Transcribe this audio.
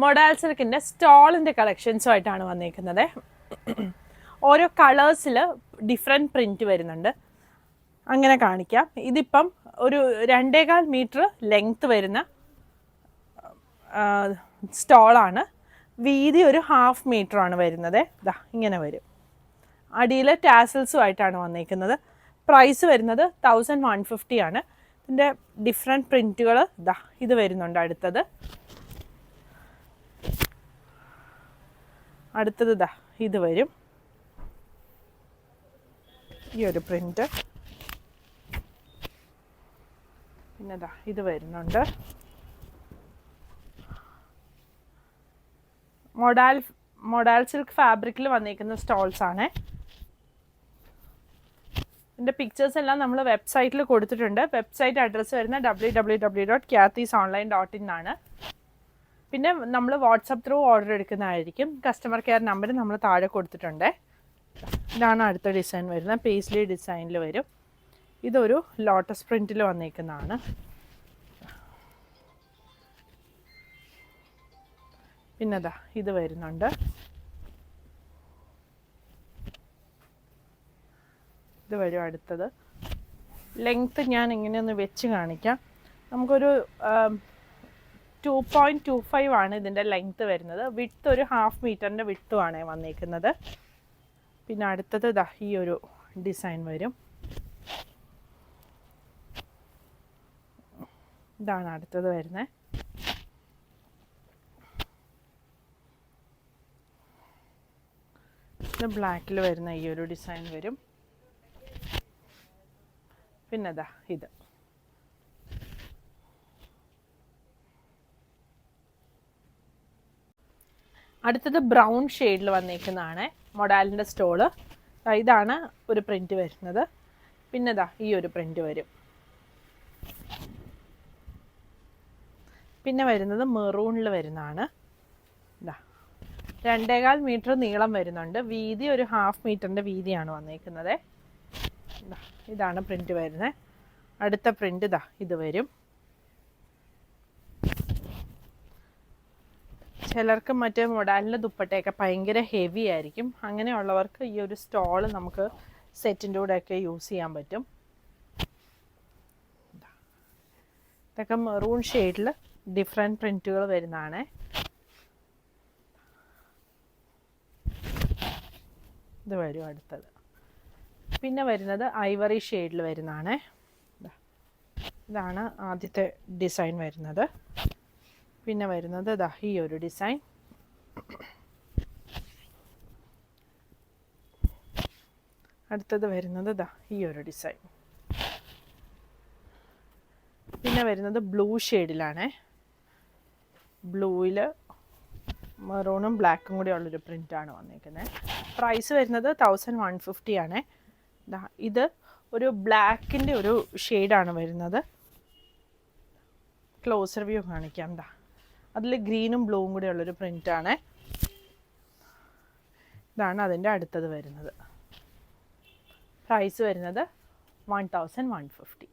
Modal സിൽക്കിൻ്റെ സ്റ്റോളിൻ്റെ കളക്ഷൻസുമായിട്ടാണ് വന്നിരിക്കുന്നത്. ഓരോ കളേഴ്സിൽ different print വരുന്നുണ്ട്. അങ്ങനെ കാണിക്കാം. ഇതിപ്പം ഒരു 2.25 മീറ്റർ ലെങ്ത്ത് വരുന്ന സ്റ്റോളാണ്. വീതി ഒരു 1/2 മീറ്ററാണ് വരുന്നത്. ഇതാ ഇങ്ങനെ വരും. അടിയിൽ ടാസൽസുമായിട്ടാണ് വന്നിരിക്കുന്നത്. പ്രൈസ് വരുന്നത് 1150 ആണ്. ഇതിൻ്റെ ഡിഫറെൻറ്റ് പ്രിൻറ്റുകൾ ഇതാ ഇത് വരുന്നുണ്ട്. അടുത്തത് ഇതാ ഇത് വരും. ഈ ഒരു പ്രിൻറ്റ്. പിന്നെ ഇതാ ഇത് വരുന്നുണ്ട്. മൊഡാൽ സിൽക്ക് ഫാബ്രിക്കിൽ വന്നിരിക്കുന്ന സ്റ്റോൾസ് ആണ്. ഇതിൻ്റെ പിക്ചേഴ്സ് എല്ലാം നമ്മൾ വെബ്സൈറ്റിൽ കൊടുത്തിട്ടുണ്ട്. വെബ്സൈറ്റ് അഡ്രസ്സ് വരുന്ന www.kathysonline.in ആണ്. പിന്നെ നമ്മൾ വാട്സപ്പ് ത്രൂ ഓർഡർ എടുക്കുന്നതായിരിക്കും. കസ്റ്റമർ കെയർ നമ്പർ നമ്മൾ താഴെ കൊടുത്തിട്ടുണ്ട്. ഇതാണ് അടുത്ത ഡിസൈൻ വരുന്നത്. പേസ്ലി ഡിസൈനിൽ വരും. ഇതൊരു ലോട്ടസ് പ്രിൻറ്റിൽ വന്നിരിക്കുന്നതാണ്. പിന്നെ അതാ ഇത് വരുന്നുണ്ട്. ഇത് വരും അടുത്തത്. ലെങ്ത്ത് ഞാൻ ഇങ്ങനെയൊന്ന് വെച്ച് കാണിക്കാം. നമുക്കൊരു 2.25 ആണ് ഇതിൻ്റെ ലെങ്ത്ത് വരുന്നത്. വിഡ്ത്ത് ഒരു 1/2 മീറ്ററിൻ്റെ വിഡ്ത്തുമാണ് വന്നിരിക്കുന്നത്. പിന്നെ അടുത്തത് ഇതാ ഈ ഒരു ഡിസൈൻ വരും. ഇതാണ് അടുത്തത് വരുന്നത്. ഇത് ബ്ലാക്കിൽ വരുന്ന ഈ ഒരു ഡിസൈൻ വരും. പിന്നെ ഇതാ ഇത്. അടുത്തത് ബ്രൗൺ ഷെയ്ഡിൽ വന്നിരിക്കുന്നതാണ് മൊഡാലിൻ്റെ സ്റ്റോള്. ഇതാണ് ഒരു പ്രിൻറ്റ് വരുന്നത്. പിന്നെ ഇതാ ഈ ഒരു പ്രിൻറ്റ് വരും. പിന്നെ വരുന്നത് മെറൂണിൽ വരുന്നതാണ്. ഇതാ 2.25 മീറ്റർ നീളം വരുന്നുണ്ട്. വീതി ഒരു 1/2 മീറ്ററിൻ്റെ വീതിയാണ് വന്നിരിക്കുന്നത്. ഇതാണ് പ്രിൻറ്റ് വരുന്നത്. അടുത്ത പ്രിൻറ്റ് ഇതാ ഇത് വരും. ചിലർക്ക് മറ്റേ മൊഡാലിൻ്റെ ദുപ്പട്ടയൊക്കെ ഭയങ്കര ഹെവി ആയിരിക്കും. അങ്ങനെയുള്ളവർക്ക് ഈ ഒരു സ്റ്റോൾ നമുക്ക് സെറ്റിൻ്റെ കൂടെയൊക്കെ യൂസ് ചെയ്യാൻ പറ്റും. ഇതൊക്കെ മെറൂൺ ഷെയ്ഡിൽ ഡിഫറെൻറ്റ് പ്രിൻറ്റുകൾ വരുന്നതാണ്. ഇത് വരും അടുത്തത്. പിന്നെ വരുന്നത് ഐവറി ഷെയ്ഡിൽ വരുന്നതാണ്. ഇതാണ് ആദ്യത്തെ ഡിസൈൻ വരുന്നത്. പിന്നെ വരുന്നത് ഇതാ ഈ ഒരു ഡിസൈൻ. അടുത്തത് വരുന്നത് ഇതാ ഈ ഒരു ഡിസൈൻ. പിന്നെ വരുന്നത് ബ്ലൂ ഷെയ്ഡിലാണ്. ബ്ലൂവിൽ മെറൂണും ബ്ലാക്കും കൂടി ഉള്ളൊരു പ്രിൻ്റാണ് വന്നിരിക്കുന്നത്. പ്രൈസ് വരുന്നത് 1150 ആണ്. ഇത് ഒരു ബ്ലാക്കിൻ്റെ ഒരു ഷെയ്ഡാണ് വരുന്നത്. ക്ലോസർ വ്യൂ കാണിക്കാം. എന്താ അതിൽ ഗ്രീനും ബ്ലൂവും കൂടി ഉള്ളൊരു പ്രിൻ്റാണ്. ഇതാണ് അതിൻ്റെ അടുത്തത് വരുന്നത്. പ്രൈസ് വരുന്നത് 1150.